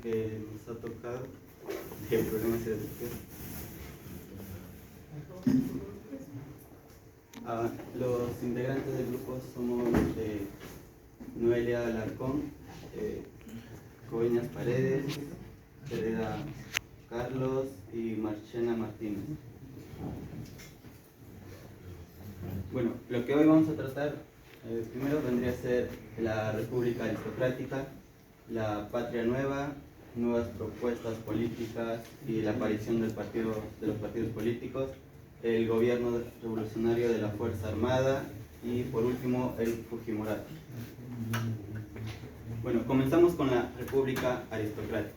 que nos ha tocado de problemas educativos. Los integrantes del grupo somos Noelia Alarcón, Coveñas Paredes, Teresa Carlos y Marchena Martínez. Bueno, lo que hoy vamos a tratar primero vendría a ser la República Aristocrática, la Patria Nueva, nuevas propuestas políticas y la aparición de los partidos políticos, el gobierno revolucionario de la Fuerza Armada y por último el Fujimorato. Bueno, comenzamos con la República Aristocrática.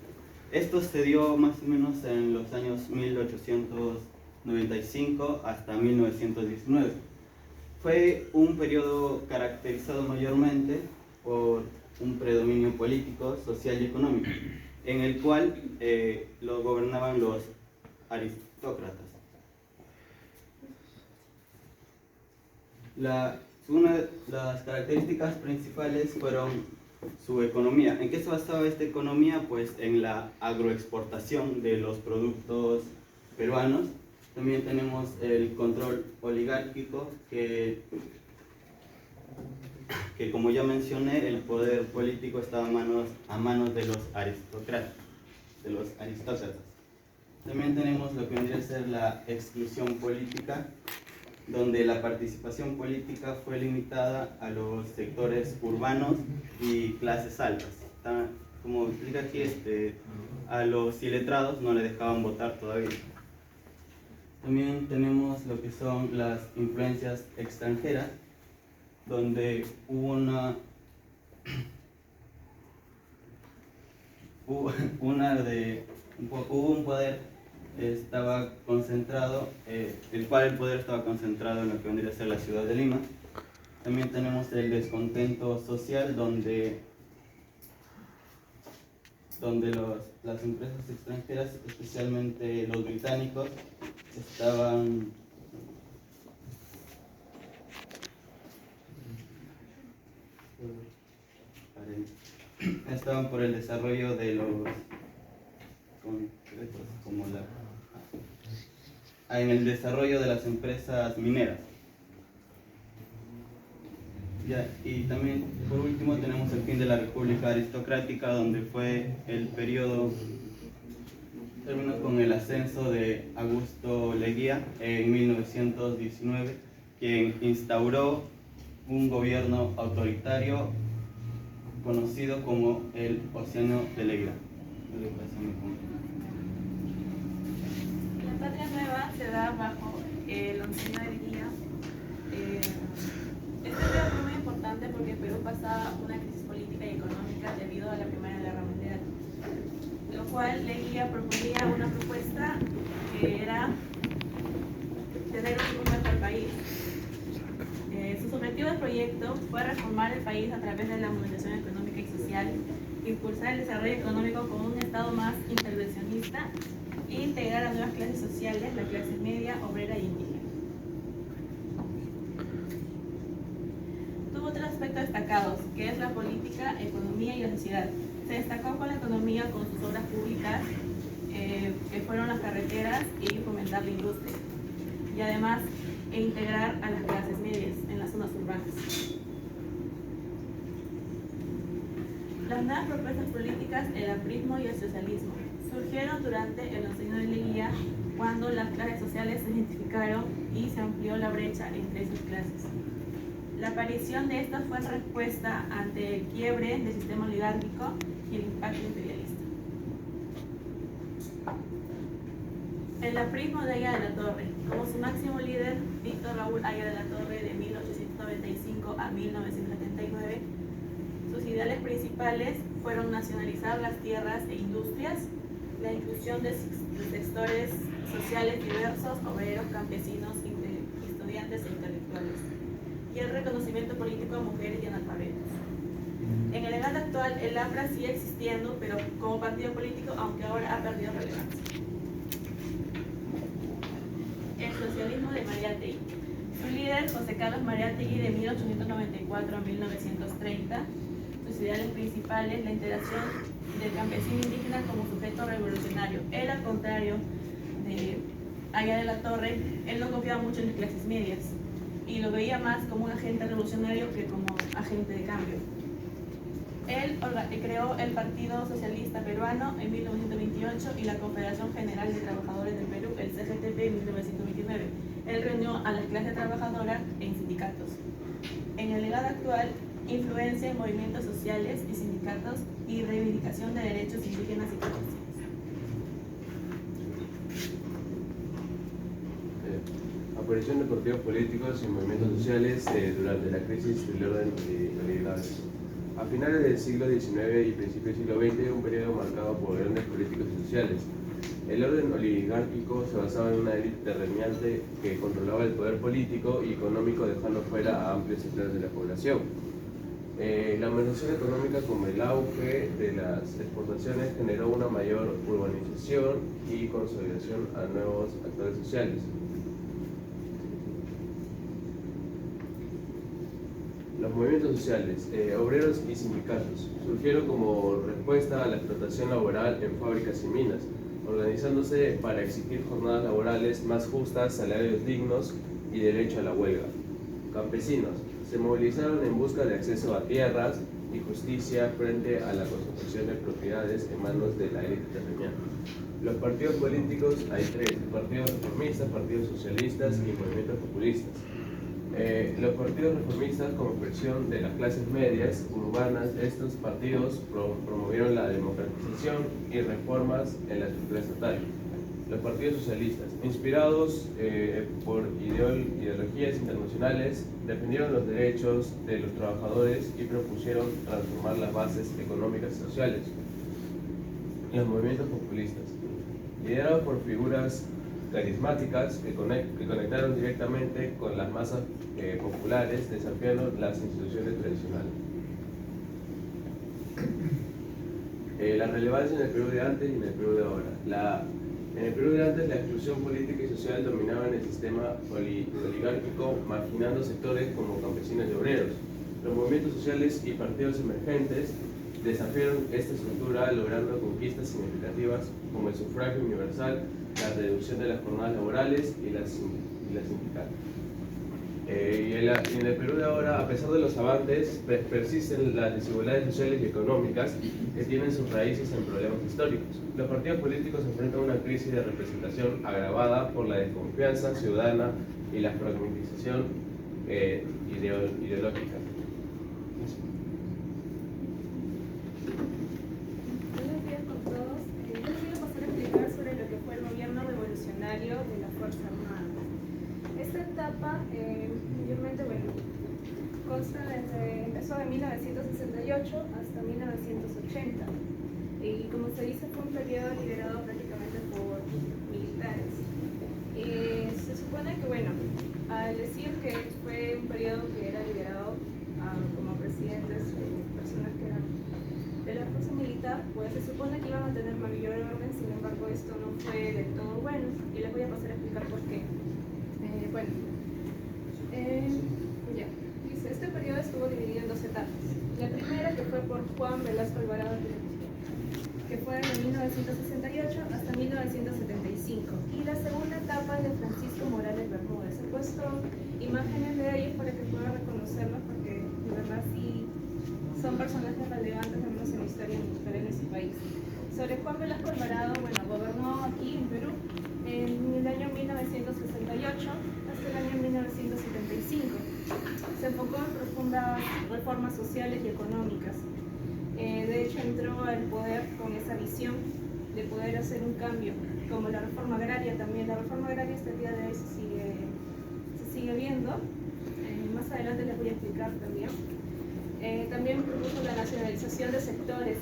Esto se dio más o menos en los años 1895 hasta 1919. Fue un periodo caracterizado mayormente por un predominio político, social y económico, en el cual lo gobernaban los aristócratas. Una de las características principales fueron su economía. ¿En qué se basaba esta economía? Pues en la agroexportación de los productos peruanos. También tenemos el control oligárquico, que como ya mencioné, el poder político estaba a manos de los aristócratas. También tenemos lo que vendría a ser la exclusión política, donde la participación política fue limitada a los sectores urbanos y clases altas. Como explica aquí, a los iletrados no le dejaban votar todavía. También tenemos lo que son las influencias extranjeras, donde hubo un poder estaba concentrado, el poder estaba concentrado en lo que vendría a ser la ciudad de Lima. También tenemos el descontento social, donde las empresas extranjeras, especialmente los británicos, estaban por el desarrollo de los concretos, en el desarrollo de las empresas mineras. Y también, por último, tenemos el fin de la República Aristocrática, donde fue el periodo, terminó con el ascenso de Augusto Leguía en 1919, quien instauró un gobierno autoritario conocido como el Océano de Leguía. La Patria Nueva se da bajo el Océano de Leguía. Este periodo fue muy importante porque Perú pasaba una crisis política y económica debido a la Primera Guerra Mundial, lo cual Leguía proponía una propuesta que era tener un mejor país. Su objetivo del proyecto fue reformar el país a través de la modernización económica y social, impulsar el desarrollo económico con un Estado más intervencionista e integrar a nuevas clases sociales, la clase media, obrera y indígena. Tuvo tres aspectos destacados, que es la política, economía y la sociedad. Se destacó con la economía con sus obras públicas, que fueron las carreteras y fomentar la industria. Y además, integrar a las clases medias en las zonas urbanas. Las nuevas propuestas políticas, el aprismo y el socialismo, surgieron durante el Océano de Leguía, cuando las clases sociales se identificaron y se amplió la brecha entre esas clases. La aparición de estas fue en respuesta ante el quiebre del sistema oligárquico y el impacto imperialista. El aprismo de Aya de la Torre, como su máximo líder, Víctor Raúl Aya de la Torre, de 1895 a 1979, sus ideales principales fueron nacionalizar las tierras e industrias, la inclusión de sectores sociales diversos, obreros, campesinos, estudiantes e intelectuales, y el reconocimiento político a mujeres y analfabetos. En el debate actual, el APRA sigue existiendo, pero como partido político, aunque ahora ha perdido relevancia. El socialismo de Mariátegui. Su líder, José Carlos Mariátegui, de 1894 a 1930, Sus ideales principales, la integración del campesino indígena como sujeto revolucionario. Él, al contrario de Aya de la Torre, él no confiaba mucho en las clases medias y lo veía más como un agente revolucionario que como agente de cambio. Él creó el Partido Socialista Peruano en 1928 y la Confederación General de Trabajadores del Perú, el CGTP, en 1929. Él reunió a la clase trabajadora en sindicatos. En el legado actual, influencia en movimientos sociales y sindicatos y reivindicación de derechos indígenas y campesinos. Aparición de partidos políticos y movimientos sociales durante la crisis del orden oligárquico. A finales del siglo XIX y principios del siglo XX, un periodo marcado por órdenes políticos y sociales. El orden oligárquico se basaba en una élite terrateniente que controlaba el poder político y económico, dejando fuera a amplios sectores de la población. La organización económica, como el auge de las exportaciones, generó una mayor urbanización y consolidación a nuevos actores sociales. Los movimientos sociales, obreros y sindicatos, surgieron como respuesta a la explotación laboral en fábricas y minas, organizándose para exigir jornadas laborales más justas, salarios dignos y derecho a la huelga. Campesinos, se movilizaron en busca de acceso a tierras y justicia frente a la concentración de propiedades en manos de la élite terrateniente. Los partidos políticos, hay tres: partidos reformistas, partidos socialistas y movimientos populistas. Los partidos reformistas, como expresión de las clases medias urbanas, estos partidos promovieron la democratización y reformas en la estructura estatal. Los partidos socialistas, inspirados por ideologías internacionales, defendieron los derechos de los trabajadores y propusieron transformar las bases económicas y sociales. Los movimientos populistas, liderados por figuras carismáticas que conectaron directamente con las masas populares, desafiando las instituciones tradicionales. La relevancia en el Perú de antes y en el Perú de ahora. En el Perú de antes, la exclusión política y social dominaba en el sistema oligárquico, marginando sectores como campesinos y obreros. Los movimientos sociales y partidos emergentes desafiaron esta estructura, logrando conquistas significativas como el sufragio universal, la reducción de las jornadas laborales y las sindicales. Y en el Perú de ahora, a pesar de los avances, persisten las desigualdades sociales y económicas que tienen sus raíces en problemas históricos. Los partidos políticos enfrentan una crisis de representación agravada por la desconfianza ciudadana y la fragmentización ideológica. Buenos días con todos. Yo les voy a pasar a explicar sobre lo que fue el gobierno revolucionario de la Fuerza Armada. Esta etapa, mayormente, empezó de 1968 hasta 1980. Y como se dice, fue un periodo liderado prácticamente por militares. Se supone que, al decir que fue un periodo que era liderado como presidentes, personas que eran de la fuerza militar, pues se supone que iban a tener mayor orden. Sin embargo, esto no fue del todo bueno, y les voy a pasar a explicar por qué. Dice, este periodo estuvo dividido en dos etapas. La primera, que fue por Juan Velasco Alvarado, que fue de 1968 hasta 1975, y la segunda etapa de Francisco Morales Bermúdez. He puesto imágenes de ellos para que puedan reconocerlos, porque de verdad sí son personajes relevantes, al menos en la historia en ese país. Sobre Juan Velasco Alvarado, gobernó aquí en Perú en el año 1968 hasta el año 1975. Se enfocó en profundas reformas sociales y económicas. De hecho, entró al poder con esa visión de poder hacer un cambio, como la reforma agraria también. La reforma agraria hasta el día de hoy se sigue viendo. Más adelante les voy a explicar también. También propuso la nacionalización de sectores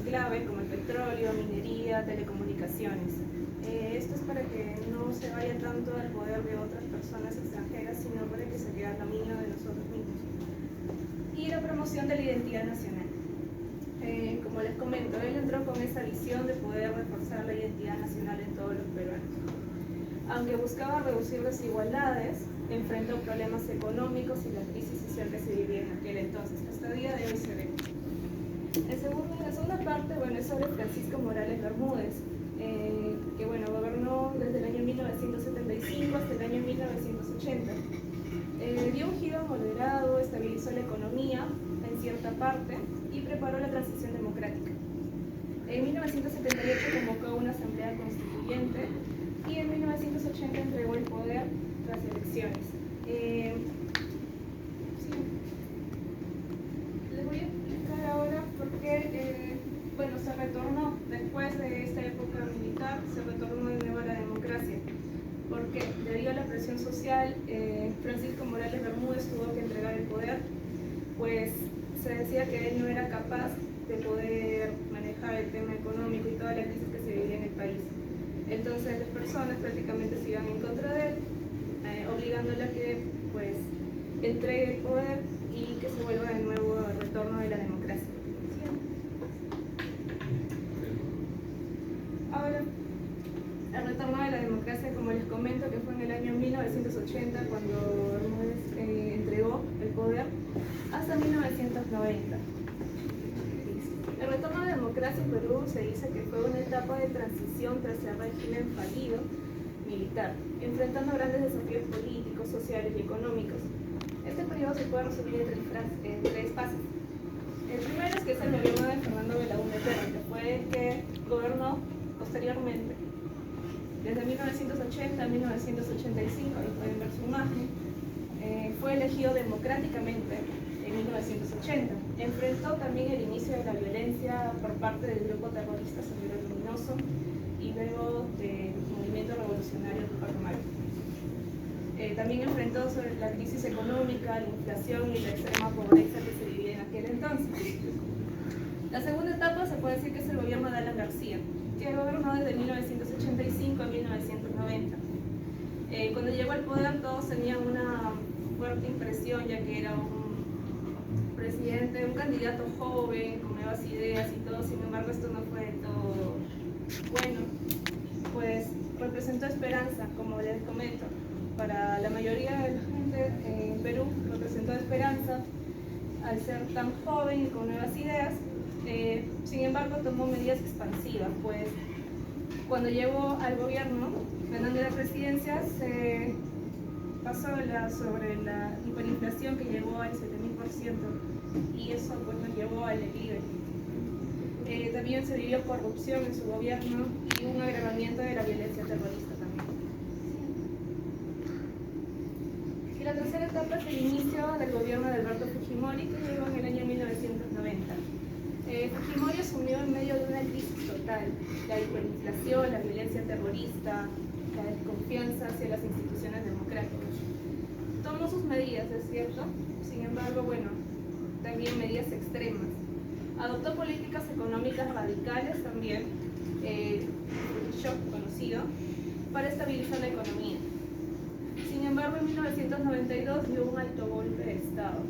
clave como el petróleo, minería, telecomunicaciones. Esto es para que no se vaya tanto al poder de otras personas extranjeras, sino para que se quede al dominio de nosotros mismos. Y la promoción de la identidad nacional. Como les comento, él entró con esa visión de poder reforzar la identidad nacional en todos los peruanos. Aunque buscaba reducir desigualdades, enfrentó problemas económicos y la crisis social que se vivía en aquel entonces, que hasta el día de hoy se ve. La segunda parte, bueno, es sobre Francisco Morales Bermúdez, que bueno, gobernó desde el año 1975 hasta el año 1980. Dio un giro moderado, estabilizó la economía en cierta parte y preparó la transición democrática. En 1978 convocó una asamblea constituyente y en 1980 entregó el poder tras elecciones. Les voy a explicar ahora por qué, bueno, se retornó después de esta época militar, se retornó de nuevo a la democracia. Porque debido a la presión social, Francisco Morales Bermúdez tuvo que entregar el poder, pues se decía que él no era capaz de poder manejar el tema económico y toda la crisis que se vivía en el país. Entonces las personas prácticamente se iban en contra de él, obligándola a que pues entregue el poder y que se vuelva de nuevo al retorno de la democracia. Ahora, el retorno de la democracia, como les comento, que fue en el año 1980 cuando Bermúdez entregó el poder, hasta 1990. El retorno a la democracia en Perú se dice que fue una etapa de transición tras el régimen fallido militar, enfrentando grandes desafíos políticos, sociales y económicos. Este periodo se puede resumir en tres fases. El primero es que es el gobierno de Fernando Belaúnde Terry, que fue el que gobernó posteriormente. Desde 1980 a 1985, ahí pueden ver su imagen, fue elegido democráticamente en 1980. Enfrentó también el inicio de la violencia por parte del grupo terrorista Sendero Luminoso y luego del movimiento revolucionario Tupac Amaru. También enfrentó sobre la crisis económica, la inflación y la extrema pobreza que se vivía en aquel entonces. La segunda etapa se puede decir que es el gobierno de Alan García, que gobernó desde 1985 a 1990. Cuando llegó al poder todos tenían una fuerte impresión, ya que era un presidente, un candidato joven, con nuevas ideas y todo. Sin embargo, esto no fue del todo bueno, pues representó esperanza, como les comento. Para la mayoría de la gente en Perú representó esperanza al ser tan joven y con nuevas ideas. Sin embargo, tomó medidas expansivas, pues cuando llegó al gobierno, ganando la presidencia, se pasó sobre la hiperinflación que llegó al 7000%, y eso pues nos llevó al declive. También se vivió corrupción en su gobierno y un agravamiento de la violencia terrorista también. Y la tercera etapa es el inicio del gobierno de Alberto Fujimori, que llegó en el año 1990. Fujimori asumió en medio de una crisis total: la hiperinflación, la violencia terrorista, la desconfianza hacia las instituciones democráticas. Tomó sus medidas, es cierto, sin embargo, bueno, también medidas extremas. Adoptó políticas económicas radicales también, el shock conocido, para estabilizar la economía. Sin embargo, en 1992 dio un alto golpe de Estado.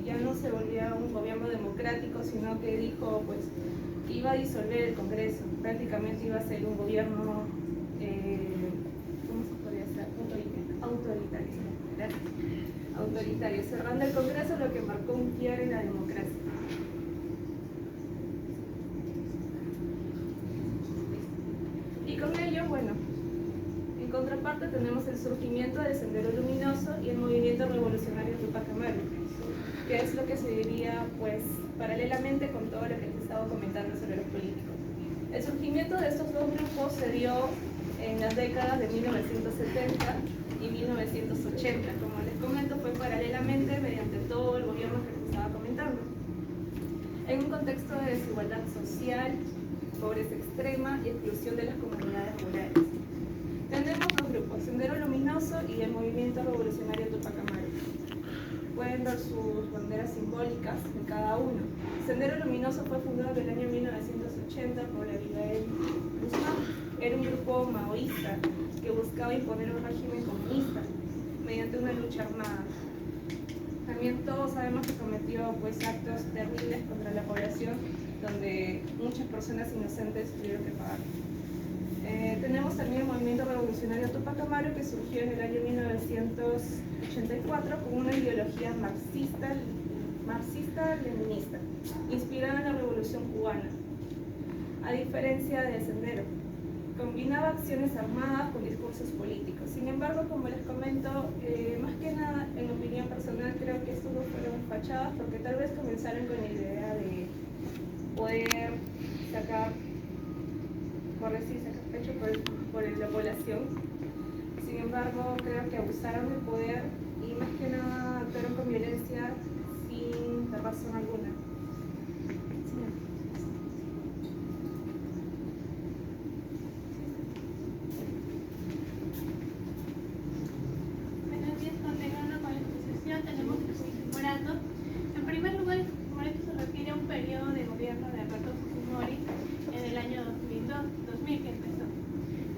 Ya no se volvía un gobierno democrático, sino que dijo pues que iba a disolver el Congreso. Prácticamente iba a ser un gobierno, ¿cómo se podría decir? Autoritario, cerrando el Congreso, lo que marcó un quiebre en la democracia. Y con ello, bueno, en contraparte tenemos el surgimiento del Sendero Luminoso y el movimiento revolucionario Tupac Amaru, que es lo que se diría pues paralelamente con todo lo que les estaba comentando sobre los políticos. El surgimiento de estos dos grupos se dio en las décadas de 1970 y 1980. Como les comento, fue paralelamente mediante todo el gobierno que les estaba comentando. En un contexto de desigualdad social, pobreza extrema y exclusión de las comunidades rurales. Tenemos dos grupos, Sendero Luminoso y el movimiento revolucionario Tupac Amaru. Pueden ver sus banderas simbólicas de cada uno. Sendero Luminoso fue fundado en el año 1980 por Abigail Guzmán. Era un grupo maoísta que buscaba imponer un régimen comunista mediante una lucha armada. También todos sabemos que cometió pues actos terribles contra la población, donde muchas personas inocentes tuvieron que pagar. Tenemos también el movimiento revolucionario Tupac Amaru, que surgió en el año 1984 con una ideología marxista marxista-leninista, inspirado en la Revolución Cubana. A diferencia de Sendero, combinaba acciones armadas con discursos políticos. Sin embargo, como les comento, más que nada, en mi opinión personal, creo que estos dos fueron fachadas porque tal vez comenzaron con la idea de poder sacar, por decir, sacar pecho por la población. Sin embargo, creo que abusaron del poder y más que nada actuaron con violencia sin razón alguna. Buenos días, continuando con la exposición, tenemos el Fujimorato. En primer lugar, el Fujimorato se refiere a un periodo de gobierno de Alberto Fujimori en el año 2000 que empezó.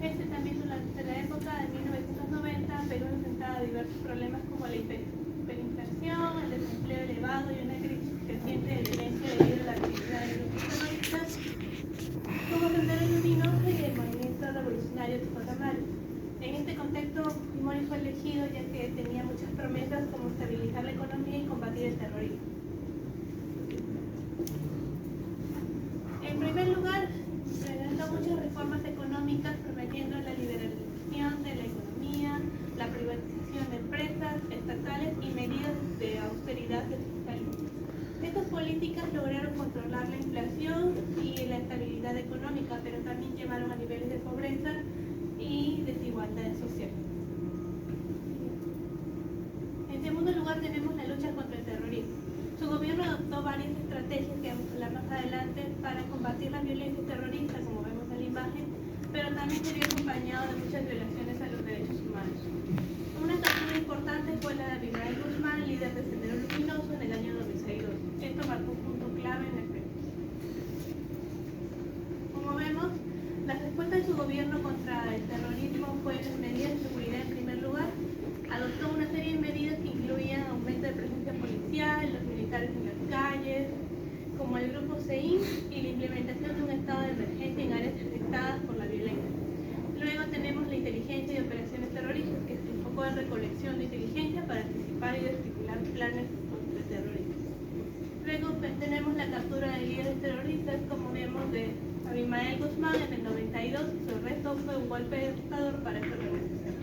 Este también durante la época de 1990, Perú enfrentaba diversos problemas como la hiperinflación, el desempleo elevado y una creciente violencia debido a la actividad de grupos terroristas como Sendero Luminoso y el movimiento revolucionario Tupac Amaru. En este contexto, Fujimori fue elegido ya que tenía muchas promesas como estabilizar la economía y combatir el terrorismo. En primer lugar, presentó muchas reformas económicas prometiendo la liberalización de la economía, la privatización de empresas estatales y medidas de austeridad fiscal. Estas políticas lograron controlar la inflación y la estabilidad económica, pero también llevaron a niveles de pobreza y desigualdad social. En segundo lugar tenemos la lucha contra el terrorismo. Su gobierno adoptó varias estrategias que vamos a hablar más adelante para combatir la violencia terrorista, como vemos en la imagen, pero también se vio acompañado de muchas violaciones a los derechos humanos. Una captura importante fue la de Abimael Guzmán, líder de Sendero Luminoso, en el año 2002. Esto marcó un punto clave en el Perú. Como vemos, la respuesta de su gobierno contra el terrorismo fue las medidas de seguridad en primer lugar. Adoptó una serie de medidas que incluían aumento de presencia policial, los militares en las calles, como el grupo SEIN y la implementación de un estado de emergencia en áreas afectadas por la violencia. Luego tenemos la inteligencia y operaciones terroristas, que se enfocó en recolección de inteligencia para anticipar y desarticular planes contra el terrorismo. Luego tenemos la captura de líderes terroristas, como vemos de Abimael Guzmán en el 92, y su arresto fue un golpe de estado para esta organización.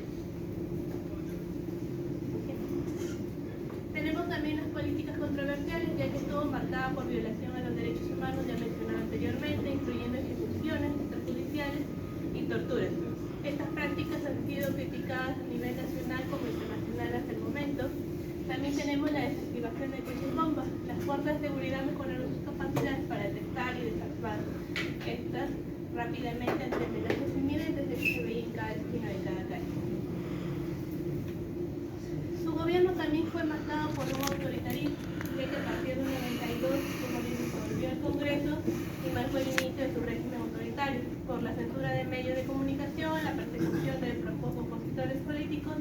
Tenemos también las políticas controversiales, ya que estuvo marcada por violación a los derechos humanos ya mencionado anteriormente, incluyendo ejecuciones extrajudiciales y torturas. Estas prácticas han sido criticadas a nivel nacional como internacional hasta el momento. También tenemos la desactivación de coches bombas. Las fuerzas de seguridad mejoraron sus capacidades para detectar y desactivar estas rápidamente ante amenazas inminentes de que se veía en cada esquina de cada calle. Su gobierno también fue marcado por un autoritarismo, ya que a partir del 92 Fujimori disolvió el Congreso y marcó el inicio de su régimen autoritario por la censura de medios de comunicación, la persecución de opositores políticos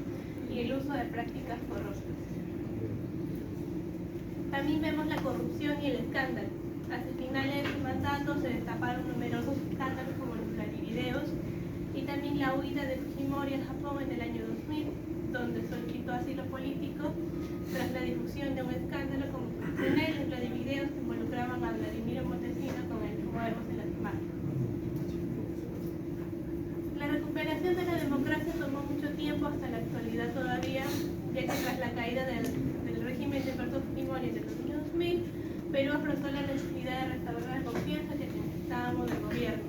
y el uso de prácticas corruptas. También vemos la corrupción y el escándalo. Hacia finales de su mandato se destaparon numerosos escándalos como los clarivideos y también la huida de Fujimori a Japón en el año 2000, donde solicitó asilo político tras la difusión de un escándalo como en los clarivideos que involucraban a Vladimiro Montesino, con el que vemos en las imágenes. La recuperación de la democracia tomó mucho tiempo hasta la actualidad todavía, ya que tras la caída del régimen de Alberto Fujimori en el año 2000, Perú afrontó la necesidad de restaurar la confianza que necesitábamos del gobierno.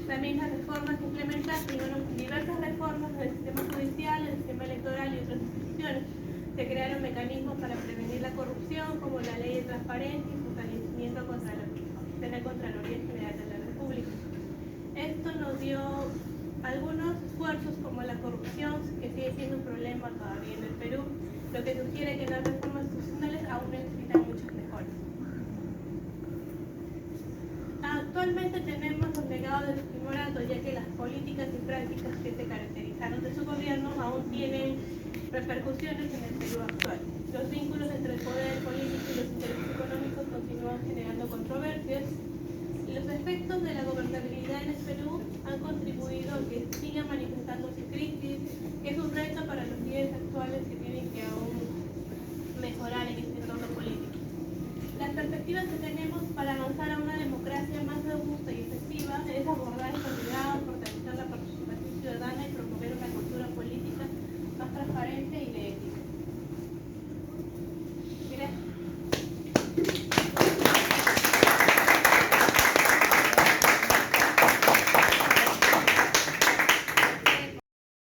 También las reformas que implementaron, diversas reformas del sistema judicial, el sistema electoral y otras instituciones. Se crearon mecanismos para prevenir la corrupción, como la ley de transparencia y fortalecimiento contra la Oficina de Contraloría General de la República. Esto nos dio algunos esfuerzos, como la corrupción, que sigue siendo un problema todavía en el Perú, lo que sugiere que las reformas institucionales aún necesitan muchas mejoras. Actualmente tenemos los legados de Fujimorato, ya que las políticas y prácticas que se caracterizaron de su gobierno aún tienen repercusiones en el Perú actual. Los vínculos entre el poder político y los intereses económicos continúan generando controversias, y los efectos de la gobernabilidad en el Perú han contribuido a que siga manifestándose crisis, que es un reto para los líderes actuales que tienen que aún mejorar en este entorno político. perspectivas que tenemos para avanzar a una democracia más